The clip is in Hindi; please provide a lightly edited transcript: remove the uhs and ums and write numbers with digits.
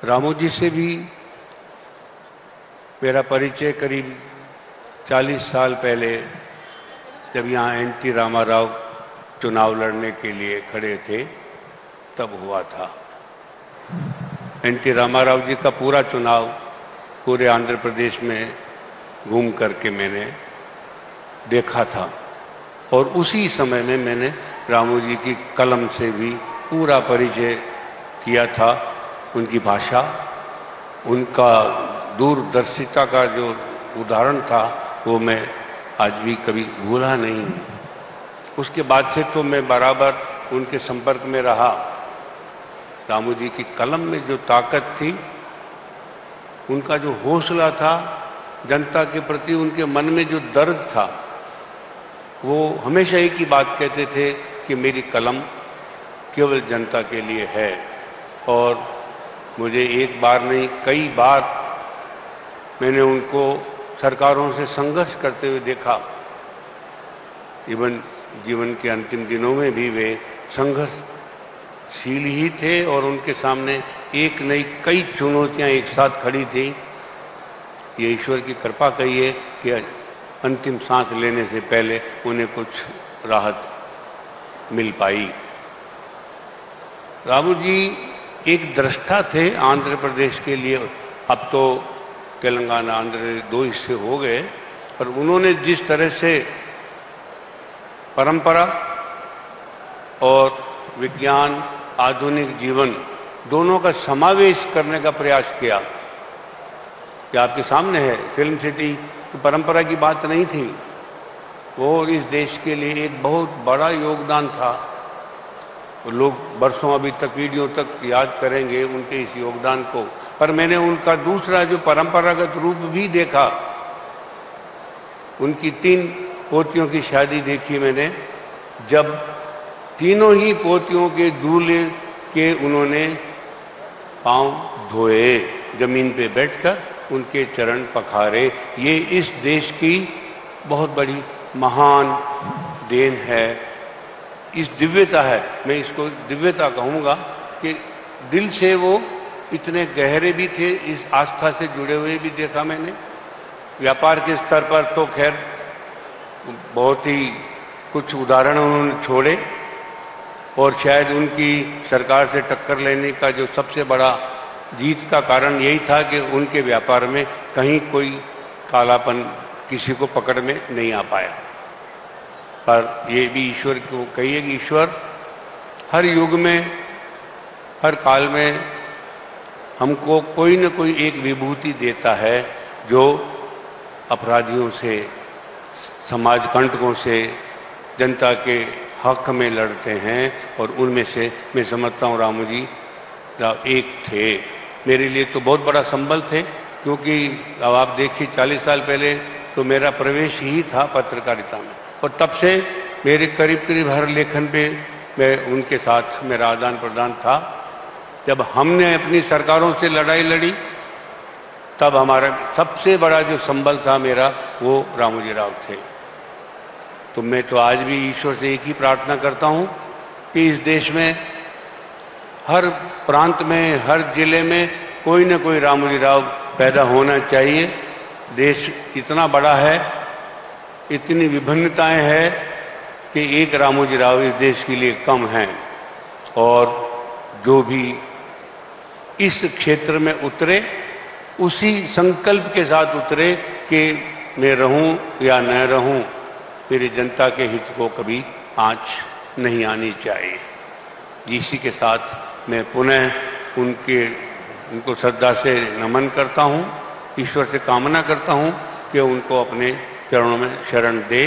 रामू जी से भी मेरा परिचय करीब 40 साल पहले, जब यहाँ एनटी रामाराव चुनाव लड़ने के लिए खड़े थे, तब हुआ था। एनटी रामाराव जी का पूरा चुनाव पूरे आंध्र प्रदेश में घूम करके मैंने देखा था, और उसी समय में मैंने रामू जी की कलम से भी पूरा परिचय किया था। उनकी भाषा, उनका दूरदर्शिता का जो उदाहरण था, वो मैं आज भी कभी भूला नहीं। उसके बाद से तो मैं बराबर उनके संपर्क में रहा। रामू जी की कलम में जो ताकत थी, उनका जो हौसला था, जनता के प्रति उनके मन में जो दर्द था, वो हमेशा एक ही बात कहते थे कि मेरी कलम केवल जनता के लिए है। और मुझे एक बार नहीं, कई बार मैंने उनको सरकारों से संघर्ष करते हुए देखा। जीवन के अंतिम दिनों में भी वे संघर्षशील ही थे, और उनके सामने एक नई कई चुनौतियां एक साथ खड़ी थी। ये ईश्वर की कृपा कहिए कि अंतिम सांस लेने से पहले उन्हें कुछ राहत मिल पाई। रामू जी एक दृष्टा थे आंध्र प्रदेश के लिए। अब तो तेलंगाना, आंध्र दो हिस्से हो गए, पर उन्होंने जिस तरह से परंपरा और विज्ञान, आधुनिक जीवन दोनों का समावेश करने का प्रयास किया, कि आपके सामने है। फिल्म सिटी की परंपरा की बात नहीं थी, वो इस देश के लिए एक बहुत बड़ा योगदान था। लोग बरसों अभी तक, पीढ़ियों तक याद करेंगे उनके इस योगदान को। पर मैंने उनका दूसरा जो परंपरागत रूप भी देखा। उनकी 3 पोतियों की शादी देखी मैंने, जब तीनों ही पोतियों के दूल्हे के उन्होंने पांव धोए, जमीन पे बैठकर उनके चरण पखारे। ये इस देश की बहुत बड़ी महान देन है, इस दिव्यता है। मैं इसको दिव्यता कहूंगा कि दिल से वो इतने गहरे भी थे, इस आस्था से जुड़े हुए भी देखा मैंने। व्यापार के स्तर पर तो खैर बहुत ही कुछ उदाहरण उन्होंने छोड़े, और शायद उनकी सरकार से टक्कर लेने का जो सबसे बड़ा जीत का कारण यही था कि उनके व्यापार में कहीं कोई कालापन किसी को पकड़ में नहीं आ पाया। पर ये भी ईश्वर को कहिए कि ईश्वर हर युग में, हर काल में हमको कोई न कोई एक विभूति देता है, जो अपराधियों से, समाज कंटकों से, जनता के हक में लड़ते हैं। और उनमें से मैं समझता हूँ रामू जी एक थे। मेरे लिए तो बहुत बड़ा संबल थे, क्योंकि अब आप देखिए 40 साल पहले तो मेरा प्रवेश ही था पत्रकारिता में, और तब से मेरे करीब करीब हर लेखन पे मैं उनके साथ मेरा आदान प्रदान था। जब हमने अपनी सरकारों से लड़ाई लड़ी, तब हमारा सबसे बड़ा जो संबल था मेरा, वो रामू जी राव थे। तो मैं तो आज भी ईश्वर से एक ही प्रार्थना करता हूं कि इस देश में हर प्रांत में, हर जिले में कोई न कोई रामू जी राव पैदा होना चाहिए। देश इतना बड़ा है, इतनी विभिन्नताएं हैं कि एक रामू जी राव इस देश के लिए कम हैं। और जो भी इस क्षेत्र में उतरे, उसी संकल्प के साथ उतरे कि मैं रहूं या न रहूं, मेरी जनता के हित को कभी आंच नहीं आनी चाहिए। इसी के साथ मैं पुनः उनको श्रद्धा से नमन करता हूं, ईश्वर से कामना करता हूं कि उनको अपने चरणों में शरण दे।